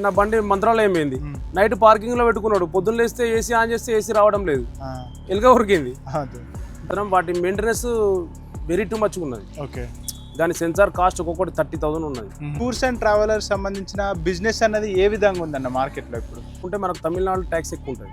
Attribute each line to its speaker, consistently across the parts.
Speaker 1: నా బండి మంత్రాలయం పోయింది, నైట్ పార్కింగ్ లో పెట్టుకున్నాడు, పొద్దున్న లేస్తే ఏసీ ఆన్ చేస్తే ఏసీ రావడం లేదు, ఎలుక ఉరికింది. వాటి మెయింటెనెన్స్ వెరీ టూ మచ్ ఉన్నది.
Speaker 2: ఓకే,
Speaker 1: దాని సెన్సార్ కాస్ట్ ఒక్కొక్కటి 30,000 ఉన్నది.
Speaker 2: టూర్స్ అండ్ ట్రావెలర్స్ సంబంధించిన బిజినెస్ అనేది ఏ విధంగా ఉందన్న మార్కెట్లో ఇప్పుడు?
Speaker 1: ఉంటే మనకు తమిళనాడు ట్యాక్స్ ఎక్కువ ఉంటుంది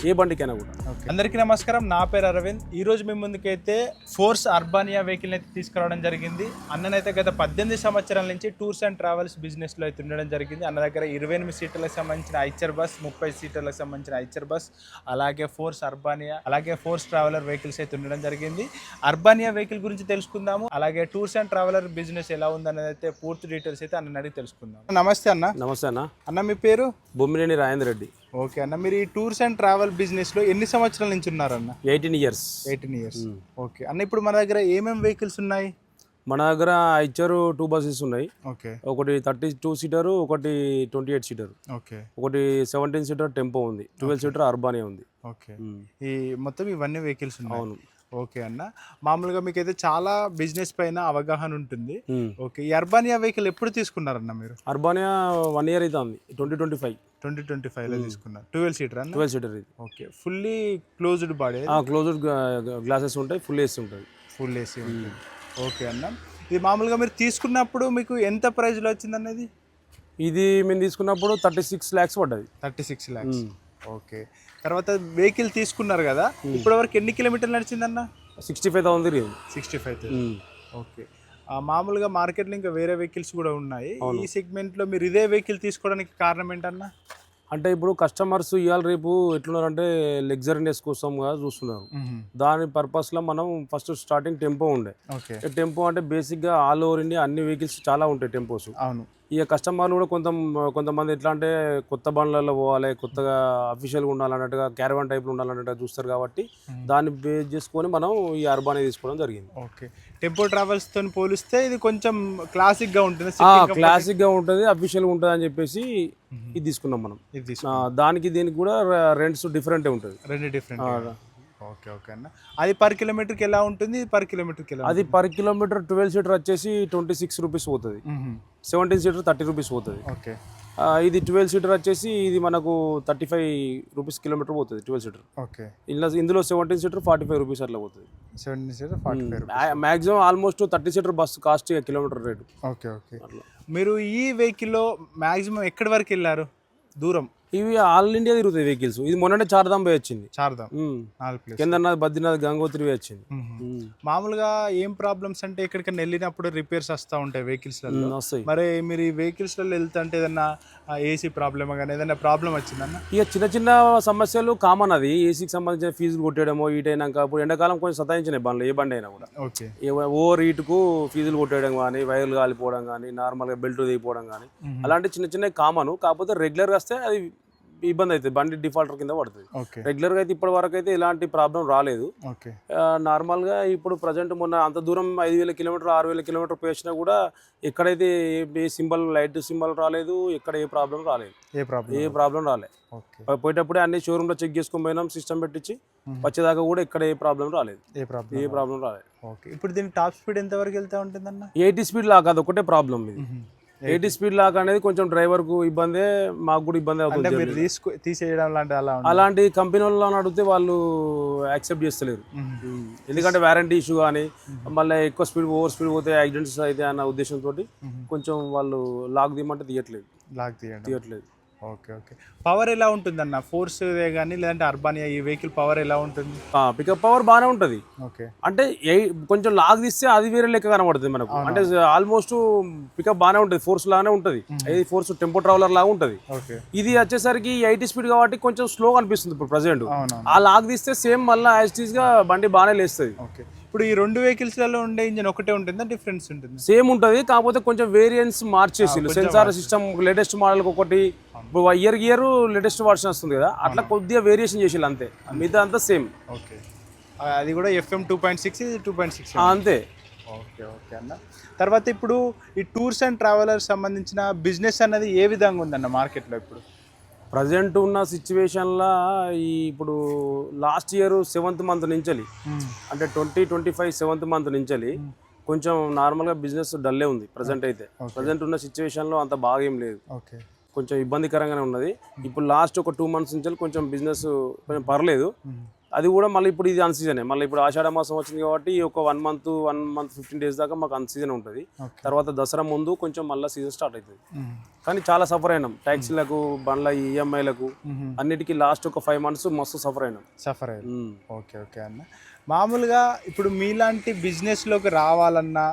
Speaker 1: ఏ బండికైనా కూడా.
Speaker 2: అందరికీ నమస్కారం, నా పేరు అరవింద్. ఈ రోజు మీ ముందుకైతే ఫోర్స్ అర్బానియా వెహికల్ అయితే తీసుకురావడం జరిగింది. అన్ననైతే గత 18 సంవత్సరాల నుంచి టూర్స్ అండ్ ట్రావెల్స్ బిజినెస్ లో అయితే ఉండడం జరిగింది. అన్న దగ్గర 28 సీట్లకు సంబంధించిన ఐచర్ బస్, 30 సీట్లకు సంబంధించిన ఐచర్ బస్, అలాగే ఫోర్స్ అర్బానియా, అలాగే ఫోర్స్ ట్రావెలర్ వెహికల్స్ అయితే ఉండడం జరిగింది. అర్బానియా వెహికల్ గురించి తెలుసుకుందాము, అలాగే టూర్స్ అండ్ ట్రావెలర్ బిజినెస్ ఎలా ఉందనేది అయితే పూర్తి డీటెయిల్స్ అయితే అన్న అడిగి తెలుసుకుందాం. నమస్తే అన్న.
Speaker 1: నమస్తే అన్న.
Speaker 2: అన్న మీ పేరు?
Speaker 1: బొమ్మినేని రాజేంద్ర రెడ్డి.
Speaker 2: ఓకే అన్న, మీరు ఈ టూర్స్ అండ్ ట్రావెల్ బిజినెస్ లో ఎన్ని సంవత్సరాల నుంచి ఉన్నారన్న?
Speaker 1: 18 years.
Speaker 2: 18 years. ఓకే అన్న, ఇప్పుడు మన దగ్గర ఏమేమి వెహికల్స్ ఉన్నాయి?
Speaker 1: మన దగ్గర ఐచర్ 2 buses ఉన్నాయి.
Speaker 2: ఓకే,
Speaker 1: ఒకటి 32 సీటర్, ఒకటి 28 సీటర్,
Speaker 2: ఓకే,
Speaker 1: ఒకటి 17 సీటర్ టెంపో ఉంది, 12 సీటర్ అర్బానియా ఉంది.
Speaker 2: ఓకే, ఈ మొత్తం ఇవన్నీ వెహికల్స్ ఉన్నాయి.
Speaker 1: అవును.
Speaker 2: ఓకే అన్న, మామూలుగా మీకైతే చాలా బిజినెస్ పైన అవగాహన ఉంటుంది. ఓకే, ఈ అర్బానియా వెహికల్ ఎప్పుడు తీసుకున్నారన్న మీరు?
Speaker 1: అర్బానియా 1 year అయితే ఉంది, 2025
Speaker 2: లో తీసుకున్నారు. 12 సీటర్ అన్న?
Speaker 1: 12 సీటర్ ఇది.
Speaker 2: Okay, fully closed body?
Speaker 1: Closed glasses ఉంటాయి, ఫుల్ ఏసీ ఉంటుంది.
Speaker 2: ఫుల్ ఏసీ ఉంటుంది. ఓకే అన్న, ఇది మామూలుగా మీరు తీసుకున్నప్పుడు మీకు ఎంత ప్రైస్ లో వచ్చింది అన్నది?
Speaker 1: ఇది మేము తీసుకున్నప్పుడు 36 lakhs పడ్డది.
Speaker 2: 36 lakhs. ఓకే, తర్వాత వెహికల్ తీసుకున్నారు కదా, ఇప్పటి వరకు ఎన్ని కిలోమీటర్లు నడిచిందన్న?
Speaker 1: 65,000 తిరిగింది.
Speaker 2: 65,000. ఓకే, మామూలుగా మార్కెట్లో ఇంకా వేరే వెహికల్స్ కూడా ఉన్నాయి. ఈ సెగ్మెంట్ లో మీరు ఇదే వెహికల్ తీసుకోవడానికి కారణం ఏంటన్నా?
Speaker 1: అంటే ఇప్పుడు కస్టమర్స్ ఇవాళ రేపు ఎట్లున్నారంటే లగ్జరీనెస్ కోసం చూస్తున్నారు. దాని పర్పస్లో మనం ఫస్ట్ స్టార్టింగ్ టెంపో ఉండే. టెంపో అంటే బేసిక్గా ఆల్ ఓవర్ ఇండియా అన్ని వెహికల్స్ చాలా ఉంటాయి టెంపోస్.
Speaker 2: అవును.
Speaker 1: ఇక కస్టమర్లు కూడా కొంతమంది ఎట్లా అంటే కొత్త బండ్లలో పోవాలి, కొత్తగా అఫీషియల్గా ఉండాలన్నట్టుగా, క్యారవాన్ టైప్లో ఉండాలన్నట్టుగా చూస్తారు. కాబట్టి దాన్ని బేస్ చేసుకొని మనం ఈ అర్బానియా తీసుకోవడం జరిగింది.
Speaker 2: ఓకే, టెంపో ట్రావెల్స్ తో పోలిస్తే ఇది కొంచెం క్లాసిక్ గా ఉంటుంది.
Speaker 1: క్లాసిక్ గా ఉంటుంది, అఫీషియల్ గా ఉంటుంది అని చెప్పేసి ఇది తీసుకున్నాం మనం. దానికి దీనికి కూడా రెంట్స్ డిఫరెంట్ ఉంటుంది.
Speaker 2: రెండు డిఫరెంట్. ఓకే, ఓకే అన్న, అది పర్ కిలోమీటర్కి ఎలా ఉంటుంది? పర్ కిలోమీటర్కి ఎలా?
Speaker 1: అది పర్ కిలోమీటర్ 12 సీటర్ వచ్చేసి 26 రూపీస్ పోతుంది, 17 సీటర్ 30 రూపీస్ పోతుంది.
Speaker 2: ఓకే,
Speaker 1: ఇది 12 సీటర్ వచ్చేసి ఇది మనకు 35 రూపీస్ కిలోమీటర్ పోతుంది 12 సీటర్.
Speaker 2: ఓకే,
Speaker 1: ఇందులో 17 సీటర్ 45 రూపీస్ అట్లా పోతుంది.
Speaker 2: 17 seater 45.
Speaker 1: Maximum almost 30 seater bus cost kilometre rate.
Speaker 2: Okay, okay. మీరు ఈ వెహికల్లో మాక్సిమం ఎక్కడి వరకు వెళ్ళారు దూరం?
Speaker 1: ఇవి ఆల్ ఇండియా తిరుగుతాయి వెహికల్స్. ఇది మొన్ననే చార్ధామ్ పోయి వచ్చింది. కేదార్నాథ్, బద్రీనాథ్, గంగోత్రి పోయి వచ్చింది.
Speaker 2: మామూలుగా ఏం ప్రాబ్లమ్స్ అంటే ఎక్కడికైనా వెళ్ళినప్పుడు రిపేర్స్ వస్తూ ఉంటాయి వెహికల్స్ వస్తాయి. మరి మీరు ఈ వెహికల్స్ వెళ్తుంటే ఏదన్నా ఏసీ ప్రాబ్లమ్ కానీ ఏదైనా ప్రాబ్లం వచ్చిందన్న?
Speaker 1: ఇక చిన్న చిన్న సమస్యలు కామన్. అది ఏసీకి సంబంధించిన ఫీజులు కొట్టేయడమో, హీట్ అయినాక ఇప్పుడు ఎండాకాలం కొంచెం సతాయించినాయి బండ్లు, ఏ బండి అయినా కూడా.
Speaker 2: ఓకే,
Speaker 1: ఓవర్ హీట్కు ఫీజులు కొట్టేయడం కానీ, వైర్లు కాలిపోవడం కానీ, నార్మల్గా బెల్ట్ దిగిపోవడం కానీ, అలాంటి చిన్న చిన్న కామన్. కాకపోతే రెగ్యులర్గా వస్తే అది ఇబ్బంది అవుతుంది, బండి డిఫాల్టర్ కింద పడుతుంది. రెగ్యులర్గా అయితే ఇప్పటి వరకు అయితే ఎలాంటి ప్రాబ్లం రాలేదు. నార్మల్గా ఇప్పుడు ప్రజెంట్ మొన్న అంత దూరం 5,000 కిలోమీటర్ 6,000 కిలోమీటర్ పోసినా కూడా ఎక్కడైతే ఏ సింబల్ లైట్ సింబల్ రాలేదు, ఎక్కడ ఏ ప్రాబ్లం రాలేదు. ఏ ప్రాబ్లం రాలేదు. పోయేటప్పుడే అన్ని షోరూమ్ లో చెక్ చేసుకొని పోయినాం, సిస్టమ్ పెట్టించి వచ్చేదాకా కూడా ఎక్కడ ఏ ప్రాబ్లం రాలేదు. ఏ ప్రాబ్లం రాలేదు.
Speaker 2: ఇప్పుడు దీని టాప్ స్పీడ్ ఎంత వరకు వెళ్తా ఉంటుందన్న?
Speaker 1: 80 స్పీడ్ లాగా అది ఒకటే ప్రాబ్లం. ఇది 80 స్పీడ్ లాక్ అనేది కొంచెం డ్రైవర్ కు ఇబ్బందే, మాకు కూడా ఇబ్బంది అవుతుంది.
Speaker 2: తీసేయడం
Speaker 1: అలాంటి కంపెనీ వాళ్ళని అడిగితే వాళ్ళు యాక్సెప్ట్ చేస్తలేరు. ఎందుకంటే వారంటీ ఇష్యూ కానీ, మళ్ళీ ఎక్కువ స్పీడ్ ఓవర్ స్పీడ్ పోతే యాక్సిడెంట్స్ అయితే అన్న ఉద్దేశంతో కొంచెం వాళ్ళు లాక్ తీయమంటే తీయట్లేదు.
Speaker 2: Okay, okay. పవర్ ఎలా ఉంటుంది అన్న? ఫోర్స్ కానీ లేదంటే అర్బానియా ఈ వెహికల్ పవర్ ఎలా ఉంటుంది?
Speaker 1: పికప్ పవర్ బాగానే ఉంటుంది.
Speaker 2: ఓకే,
Speaker 1: అంటే కొంచెం లాగ్ తీస్తే అది వేరే లెక్క కనబడుతుంది మనకు. అంటే ఆల్మోస్ట్ పికప్ బాగానే ఉంటుంది, ఫోర్స్ లాగానే ఉంటుంది. ఇది ఫోర్స్ టెంపో ట్రావెలర్ లాగా ఉంటుంది. ఇది వచ్చేసరికి 80 స్పీడ్ కాబట్టి కొంచెం స్లో అనిపిస్తుంది ఇప్పుడు ప్రజెంట్. ఆ లాగ్ తీస్తే సేమ్ మళ్ళీ యాజ్ ఇట్ ఈస్ గా బండి బాగానే లేస్తుంది.
Speaker 2: ఓకే, ఇప్పుడు ఈ రెండు వెహికల్స్ లలో ఉండే ఇంజిన్ ఒకటే ఉంటుందా, డిఫరెన్స్ ఉంటుంది?
Speaker 1: సేమ్ ఉంటుంది, కాకపోతే కొంచెం వేరియంట్స్ మార్చేసి సెన్సార్ సిస్టమ్ లేటెస్ట్ మోడల్ ఒకటి, ఇయర్ లేటెస్ట్ వర్షన్ వస్తుంది కదా, అట్లా కొద్దిగా వేరియేషన్ చేసి అంతే, మిగతా అంతా సేమ్.
Speaker 2: ఓకే, అది కూడా FM 2.6 ఇది 2.6
Speaker 1: అంతే.
Speaker 2: ఓకే, ఓకే అన్న. తర్వాత ఇప్పుడు ఈ టూర్స్ అండ్ ట్రావెలర్స్ సంబంధించిన బిజినెస్ అనేది ఏ విధంగా ఉందన్న మార్కెట్లో ఇప్పుడు?
Speaker 1: ప్రజెంట్ ఉన్న సిచ్యువేషన్లో ఇప్పుడు లాస్ట్ ఇయర్ 7th month నుంచి అంటే 2025 7th month నుంచి కొంచెం నార్మల్గా బిజినెస్ డల్లే ఉంది ప్రజెంట్ అయితే. ప్రజెంట్ ఉన్న సిచ్యువేషన్లో అంత బాగా ఏం లేదు. కొంచెం ఇబ్బందికరంగానే ఉన్నది. ఇప్పుడు లాస్ట్ ఒక 2 months నుంచి కొంచెం బిజినెస్ కొంచెం పర్లేదు. అది కూడా మళ్ళీ ఇప్పుడు ఇది అన్ సీజనే. మళ్ళీ ఇప్పుడు ఆషాఢ మాసం వచ్చింది కాబట్టి ఒక 1 month 15 days దాకా మాకు అన్ సీజన్ ఉంటుంది. తర్వాత దసరా ముందు కొంచెం మళ్ళీ సీజన్ స్టార్ట్ అవుతుంది. కానీ చాలా సఫర్ అయినాం ట్యాక్సీలకు, బండ్ల ఈఎంఐలకు అన్నిటికీ లాస్ట్ ఒక 5 months మస్తు సఫర్ అయినాం.
Speaker 2: ఓకే ఓకే అన్న. మామూలుగా ఇప్పుడు మీలాంటి బిజినెస్లోకి రావాలన్నా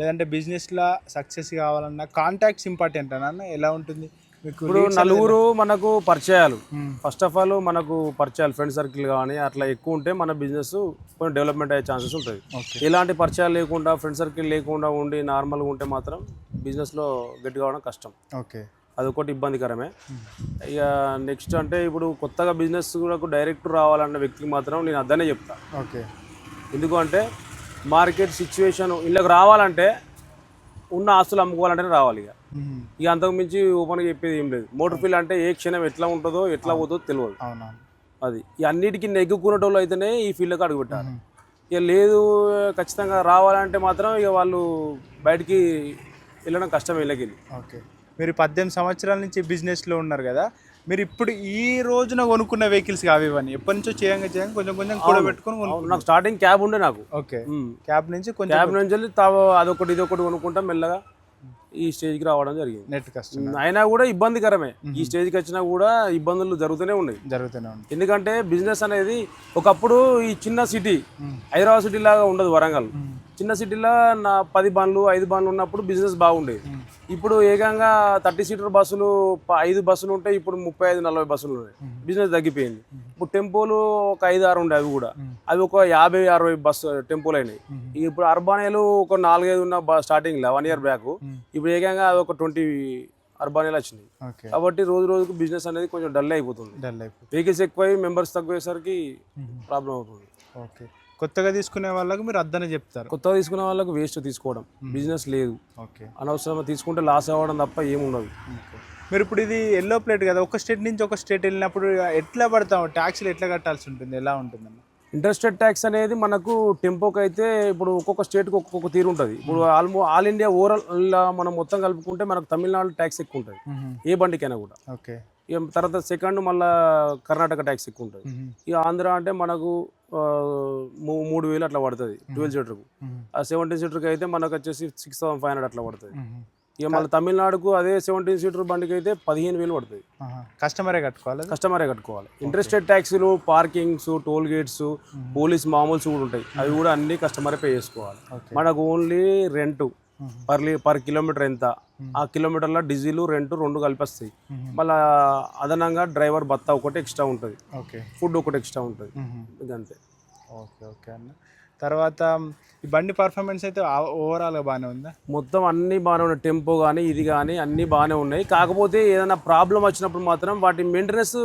Speaker 2: లేదంటే బిజినెస్లో సక్సెస్ కావాలన్నా కాంటాక్ట్స్ ఇంపార్టెంట్ అన్న. ఎలా ఉంటుంది మీకు?
Speaker 1: ఇప్పుడు నలుగురు మనకు పరిచయాలు, ఫస్ట్ ఆఫ్ ఆల్ మనకు పరిచయాలు ఫ్రెండ్ సర్కిల్ కానీ అట్లా ఎక్కువ ఉంటే మన బిజినెస్ కొంచెం డెవలప్మెంట్ అయ్యే ఛాన్సెస్ ఉంటుంది. ఎలాంటి పరిచయాలు లేకుండా ఫ్రెండ్ సర్కిల్ లేకుండా ఉండి నార్మల్గా ఉంటే మాత్రం బిజినెస్లో గట్టి కావడం కష్టం.
Speaker 2: ఓకే,
Speaker 1: అదొకటి ఇబ్బందికరమే. ఇక నెక్స్ట్ అంటే ఇప్పుడు కొత్తగా బిజినెస్ కూడా డైరెక్ట్ రావాలన్న వ్యక్తికి మాత్రం నేను అద్దనే చెప్తా.
Speaker 2: ఓకే,
Speaker 1: ఎందుకంటే మార్కెట్ సిచ్యువేషన్ ఇళ్ళకి రావాలంటే ఉన్న ఆస్తులు అమ్ముకోవాలంటేనే రావాలి. ఇక అంతకు మించి ఓపెన్గా చెప్పేది ఏం లేదు. మోటార్ ఫీల్డ్ అంటే ఏ క్షణం ఎట్లా ఉంటుందో ఎట్లా పోతుందో తెలియదు. అది ఇక అన్నిటికీ నెగ్గుకునేటోళ్ళు అయితేనే ఈ ఫీల్డ్కి అడుగుపెట్టాలి. ఇక లేదు ఖచ్చితంగా రావాలంటే మాత్రం ఇక వాళ్ళు బయటికి వెళ్ళడం కష్టం వీళ్ళకి.
Speaker 2: ఓకే, మీరు 18 సంవత్సరాల నుంచి బిజినెస్లో ఉన్నారు కదా, మీరు ఇప్పుడు ఈ రోజున కొనుక్కున్న వెహికల్స్ కావివన్నీ ఎప్పటి నుంచో చేయంగా కొంచెం కొంచెం కూడా పెట్టుకుని?
Speaker 1: నాకు స్టార్టింగ్ క్యాబ్ ఉండే నాకు.
Speaker 2: ఓకే, క్యాబ్ నుంచి
Speaker 1: అదొకటి ఇదొకటి కొనుక్కుంటా మెల్లగా ఈ స్టేజ్కి రావడం జరిగింది.
Speaker 2: నెట్ కష్టం
Speaker 1: అయినా కూడా ఇబ్బందికరమే. ఈ స్టేజ్కి వచ్చినా కూడా ఇబ్బందులు జరుగుతూనే ఉన్నాయి. ఎందుకంటే బిజినెస్ అనేది ఒకప్పుడు ఈ చిన్న సిటీ హైదరాబాద్ సిటీ లాగా ఉండదు వరంగల్. చిన్న సిటీలో 10 బండ్లు 5 బండ్లు ఉన్నప్పుడు బిజినెస్ బాగుండేది. ఇప్పుడు ఏకంగా 30 seater బస్సులు 5 బస్సులు ఉంటాయి, ఇప్పుడు 35-40 బస్సులు ఉన్నాయి. బిజినెస్ తగ్గిపోయింది. ఇప్పుడు టెంపోలు ఒక 5-6 ఉండే, అవి కూడా అవి ఒక 50-60 బస్సు టెంపోలు అయినాయి. ఇప్పుడు అర్బానియాలు ఒక 4-5 ఉన్న స్టార్టింగ్లో 1 year బ్యాక్, ఇప్పుడు ఏకంగా అది ఒక 20 అర్బానియాలు వచ్చినాయి. కాబట్టి రోజు రోజుకు బిజినెస్ అనేది కొంచెం డల్ అయిపోతుంది. వెహికల్స్ ఎక్కువై మెంబర్స్ తక్కువేసరికి ప్రాబ్లం అవుతుంది.
Speaker 2: ఓకే, కొత్తగా తీసుకునే వాళ్ళకు మీరు అద్దనే చెప్తారు?
Speaker 1: కొత్తగా తీసుకునే వాళ్ళకు వేస్ట్ తీసుకోవడం, బిజినెస్ లేదు.
Speaker 2: ఓకే,
Speaker 1: అనవసరంగా తీసుకుంటే లాస్ అవ్వడం తప్ప ఏముండదు.
Speaker 2: మీరు ఇప్పుడు ఇది ఎల్లో ప్లేట్ కదా, ఒక స్టేట్ నుంచి ఒక స్టేట్ వెళ్ళినప్పుడు ఎట్లా పడతాం, ట్యాక్స్లు ఎట్లా కట్టాల్సి ఉంటుంది, ఎలా ఉంటుందన్న?
Speaker 1: ఇంట్రెస్టెడ్ ట్యాక్స్ అనేది మనకు టెంపోకి అయితే ఇప్పుడు ఒక్కొక్క స్టేట్కి ఒక్కొక్క తీరు ఉంటుంది. ఇప్పుడు ఆల్ ఇండియా ఓవరాల్ మనం మొత్తం కలుపుకుంటే మనకు తమిళనాడు ట్యాక్స్ ఎక్కువ ఉంటుంది ఏ బండికైనా కూడా.
Speaker 2: ఓకే,
Speaker 1: ఇక తర్వాత సెకండ్ మళ్ళీ కర్ణాటక ట్యాక్స్ ఎక్కువ ఉంటుంది. ఇక ఆంధ్ర అంటే మనకు 3,000 అట్లా పడుతుంది 12 seaterకు. ఆ 17 seaterకి అయితే మనకు వచ్చేసి 6,500 అట్లా పడుతుంది. ఇక మళ్ళీ తమిళనాడుకు అదే 17 seater బండికి అయితే 15,000 పడుతుంది.
Speaker 2: కస్టమరే
Speaker 1: కట్టుకోవాలి. ఇంట్రెస్టెడ్ ట్యాక్స్లు, పార్కింగ్స్, టోల్ గేట్స్, పోలీస్ మామూల్స్ కూడా ఉంటాయి. అవి కూడా అన్ని కస్టమరే పే చేసుకోవాలి. మనకు ఓన్లీ రెంట్ పర్ కిలోమీటర్ ఎంత, ఆ కిలోమీటర్లో డీజిల్ రెంట్ 2 కలిపేస్తాయి. మళ్ళీ అదనంగా డ్రైవర్ భత్తా ఒకటి ఎక్స్ట్రా ఉంటుంది, ఫుడ్ ఒకటి ఎక్స్ట్రా ఉంటుంది. ఇదంతే.
Speaker 2: ఓకే ఓకే అన్న. తర్వాత ఈ బండి పర్ఫార్మెన్స్ అయితే ఓవరాల్గా బాగానే ఉందా?
Speaker 1: మొత్తం అన్నీ బాగానే ఉన్నాయి. టెంపో కానీ ఇది కానీ అన్నీ బాగానే ఉన్నాయి. కాకపోతే ఏదైనా ప్రాబ్లం వచ్చినప్పుడు మాత్రం వాటి మెయింటెనెన్స్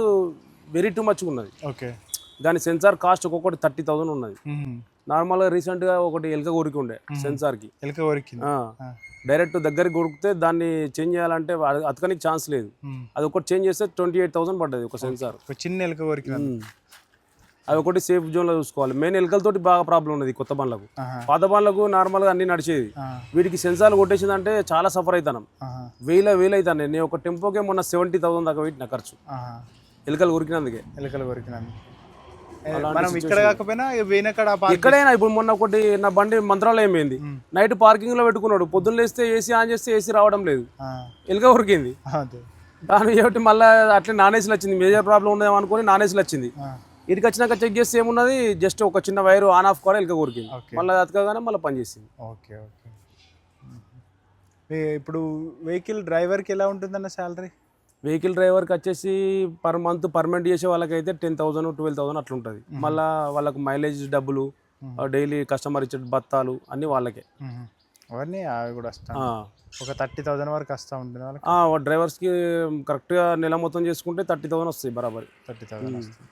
Speaker 1: వెరీ టూ మచ్ ఉన్నది.
Speaker 2: ఓకే,
Speaker 1: దాని సెన్సార్ కాస్ట్ ఒక్కొక్కటి 30,000 ఉన్నది. నార్మల్గా రీసెంట్గా ఒకటి ఎలక కొరికి ఉండే సెన్సార్కి. డైరెక్ట్ దగ్గరికి కొరికితే దాన్ని చేంజ్ చేయాలంటే అతకనికి ఛాన్స్ లేదు. అది ఒకటి చేంజ్ చేస్తే 28,000 పడ్డది ఒక సెన్సార్.
Speaker 2: చిన్న ఎలక కొరికి
Speaker 1: అది ఒకటి సేఫ్ జోన్లో చూసుకోవాలి. మెయిన్ ఎలకలతోటి బాగా ప్రాబ్లం ఉన్నది కొత్త బండ్లకు. పాత బండ్లకు నార్మల్గా అన్ని నడిచేది. వీటికి సెన్సార్లు కొట్టేసిందంటే చాలా సఫర్ అవుతాను. వేలు అవుతాను. నేను ఒక టెంపోకే మొన్న 70,000 దాకా పెట్టిన ఖర్చు ఎలకలు కొరికినందుకే. ఎక్కడైనా ఇప్పుడు మొన్న ఒకటి నా బండి మంత్రాలయం అయింది. నైట్ పార్కింగ్ లో పెట్టుకున్నాడు, పొద్దున్న లేస్తే ఏసీ ఆన్ చేస్తే ఏసీ రావడం లేదు, ఎలుక కొరికింది. దాని ఏమిటి మళ్ళీ అట్లే నాన్ ఏసీలు వచ్చింది. మేజర్ ప్రాబ్లం ఉందేమో అనుకుని నాన్ ఏసీలు వచ్చింది. ఇటుకి వచ్చినాక చెక్ చేస్తే ఏమున్నది, జస్ట్ ఒక చిన్న వైరు ఆన్ ఆఫ్ కూడా ఎలుక కొరికింది. మళ్ళీ అతకగానే మళ్ళీ పనిచేసింది.
Speaker 2: Okay okay. ఇప్పుడు వెహికల్ డ్రైవర్కి ఎలా ఉంటుందన్న శాలరీ?
Speaker 1: వెహికల్ డ్రైవర్కి వచ్చేసి పర్ మంత్ పర్మనెంట్ చేసే వాళ్ళకైతే 10,000 12,000 అట్లా ఉంటుంది. మళ్ళీ వాళ్ళకు మైలేజ్ డబ్బులు, డైలీ కస్టమర్ ఇచ్చే బత్తాలు అన్నీ వాళ్ళకే.
Speaker 2: అవన్నీ అవి కూడా వస్తాయి. ఒక 30,000 వరకు వస్తూ ఉంటుంది వాళ్ళకి.
Speaker 1: డ్రైవర్స్కి కరెక్ట్గా నెల మొత్తం చేసుకుంటే 30,000 వస్తాయి బరాబరి.
Speaker 2: 30,000 వస్తాయి.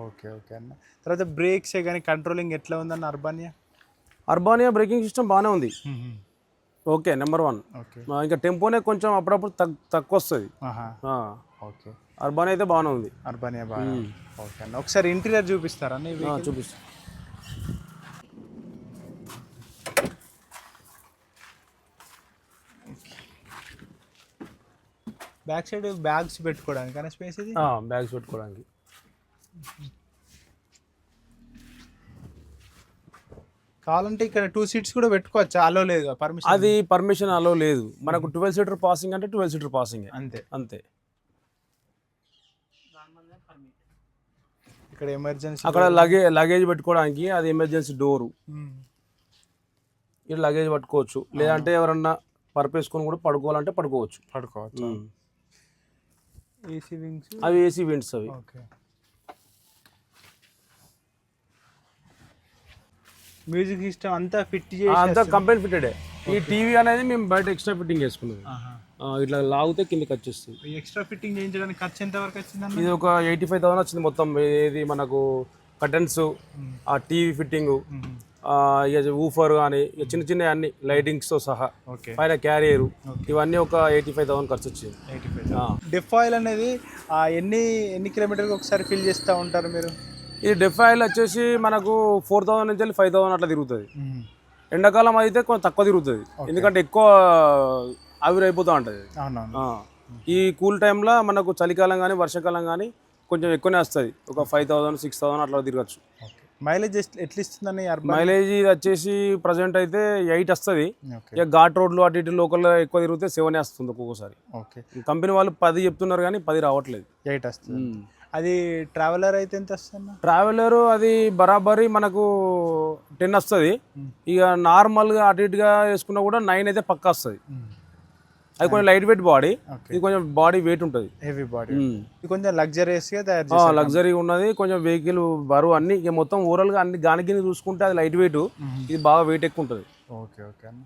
Speaker 2: ఓకే ఓకే అన్న. తర్వాత బ్రేక్స్ కానీ కంట్రోలింగ్ ఎట్లా ఉందన్న
Speaker 1: అర్బానియా బ్రేకింగ్ సిస్టమ్ బాగానే ఉంది. Okay, number 1. ఇంకా టెంపోనే కొంచెం అప్పుడప్పుడు తక్కువ వస్తుంది.
Speaker 2: ఓకే,
Speaker 1: అర్బానియా అయితే బాగానే ఉంది.
Speaker 2: అర్బానియా బాగా. ఓకే అన్న, ఒకసారి ఇంటీరియర్ చూపిస్తారా?
Speaker 1: చూపిస్తా.
Speaker 2: బ్యాక్ సైడ్ బ్యాగ్స్ పెట్టుకోవడానికి కానీ స్పేస్ ఇది
Speaker 1: బ్యాగ్స్ పెట్టుకోవడానికి.
Speaker 2: కావాలంటే ఇక్కడ 2 seats కూడా పెట్టుకోవచ్చు, అలో లేదు పర్మిషన్.
Speaker 1: అది పర్మిషన్ అలో లేదు మనకు. 12 సీటర్ పాసింగ్ అంటే 12 సీటర్ పాసింగ్
Speaker 2: అంతే
Speaker 1: అంతే.
Speaker 2: ఇక్కడ ఎమర్జెన్సీ
Speaker 1: అక్కడ లగేజ్ పెట్టుకోవడానికి అది ఎమర్జెన్సీ డోరు. ఇక్కడ లగేజ్ పట్టుకోవచ్చు, లేదంటే ఎవరన్నా పరపేసుకొని కూడా పడుకోవాలంటే పడుకోవచ్చు.
Speaker 2: ఏసీ వింగ్స్,
Speaker 1: అవి ఏసీ విండ్స్ అవి.
Speaker 2: ఓకే. మ్యూజిక్ సిస్టమ్ అంతా ఫిట్ చేసి
Speaker 1: అంతా కంపెనీ ఫిట్టెడే. ఈ టీవీ అనేది మేము బయట ఎక్స్ట్రా ఫిట్టింగ్ చేసుకున్నాం. ఇట్లా లాగితే కిందకి వచ్చేస్తుంది.
Speaker 2: ఎక్స్ట్రా ఫిట్టింగ్ చేయించడానికి ఖర్చు ఎంత వరకు వచ్చింది?
Speaker 1: ఇది ఒక 85,000 వచ్చింది మొత్తం. ఇది మనకు కర్టన్స్, ఆ టీవీ ఫిట్టింగ్, ఇక ఊఫర్ కానీ ఇక చిన్న చిన్న అన్ని లైటింగ్స్తో సహా, పైన క్యారియర్, ఇవన్నీ ఒక 85,000 ఖర్చు వచ్చింది.
Speaker 2: డెఫ్ ఆయిల్ అనేది ఎన్ని కిలోమీటర్కి ఒకసారి ఫిల్ చేస్తూ ఉంటారు మీరు?
Speaker 1: ఇది డెఫ్ ఆయిల్ వచ్చేసి మనకు 4,000 నుంచి 5,000 అట్లా తిరుగుతుంది. ఎండాకాలం అయితే కొంచెం తక్కువ తిరుగుతుంది, ఎందుకంటే ఎక్కువ ఆవిరైపోతూ ఉంటుంది. ఈ కూల్ టైంలో మనకు చలికాలం కానీ వర్షాకాలం కానీ కొంచెం ఎక్కువనే వస్తుంది, ఒక 5,000 6,000 అట్లా తిరగచ్చు.
Speaker 2: మైలేజ్ ఎట్లా ఇస్తుందని?
Speaker 1: మైలేజ్ ఇది వచ్చేసి ప్రజెంట్ అయితే 8 వస్తుంది. ఇక ఘాట్ రోడ్లు అటు ఇటు లోకల్ ఎక్కువ తిరిగితే 7 వస్తుంది ఒక్కొక్కసారి. కంపెనీ వాళ్ళు 10 చెప్తున్నారు కానీ 10 రావట్లేదు,
Speaker 2: 8 వస్తుంది. అది ట్రావెలర్ అయితే ఎంత వస్తుంది?
Speaker 1: ట్రావెలర్ అది బరాబరి మనకు 10 వస్తుంది. ఇక నార్మల్గా అటు ఇటుగా వేసుకున్నా కూడా 9 అయితే పక్కా వస్తుంది. అది కొంచెం లైట్ వెయిట్ బాడీ, ఇది కొంచెం బాడీ వెయిట్ ఉంటుంది,
Speaker 2: హెవీ బాడీ. ఇది కొంచెం లగ్జరీస్గా తయారు చేస్తారు,
Speaker 1: లగ్జరీ ఉన్నది. కొంచెం వెహికల్ బరువు అన్ని ఇక మొత్తం ఓవరాల్గా అన్ని గానికి చూసుకుంటే అది లైట్ వెయిట్, ఇది బాగా వెయిట్ ఎక్కువ ఉంటుంది.
Speaker 2: ఓకే ఓకే అన్న.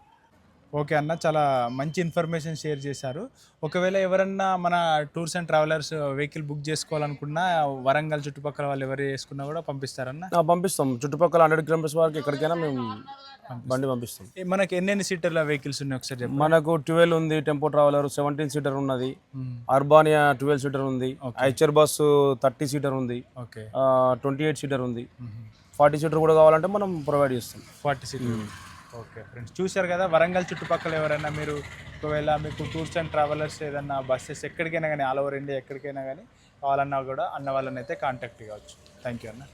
Speaker 2: ఓకే అన్న, చాలా మంచి ఇన్ఫర్మేషన్ షేర్ చేశారు. ఒకవేళ ఎవరన్నా మన tours and travellers vehicle book చేసుకోవాలనుకున్నా వరంగల్ చుట్టుపక్కల వాళ్ళు ఎవరు చేసుకున్నా కూడా పంపిస్తారన్న?
Speaker 1: పంపిస్తాం. చుట్టుపక్కల 100 కిలోమీటర్స్ వరకు ఎక్కడికైనా మేము బండి పంపిస్తాం.
Speaker 2: మనకి ఎన్ని సీటర్ల వెహికల్స్ ఉన్నాయి ఒకసారి చెప్పండి?
Speaker 1: మనకు 12 ఉంది, టెంపో ట్రావెలర్ 17 సీటర్ ఉన్నది, అర్బానియా 12 సీటర్ ఉంది, ఐచర్ బస్ 30 సీటర్ ఉంది, 28 సీటర్ ఉంది, 40 సీటర్ కూడా కావాలంటే మనం ప్రొవైడ్ చేస్తాం.
Speaker 2: 40 సీటర్. ఓకే ఫ్రెండ్స్, చూశారు కదా, వరంగల్ చుట్టుపక్కల ఎవరైనా మీరు ఒకవేళ మీకు టూర్స్ అండ్ ట్రావెలర్స్ ఏదన్నా బస్సెస్ ఎక్కడికైనా కానీ ఆల్ ఓవర్ ఇండియా ఎక్కడికైనా కానీ కావాలన్నా కూడా అన్న వాళ్ళని అయితే కాంటాక్ట్ కావచ్చు. థ్యాంక్ యూ అన్న.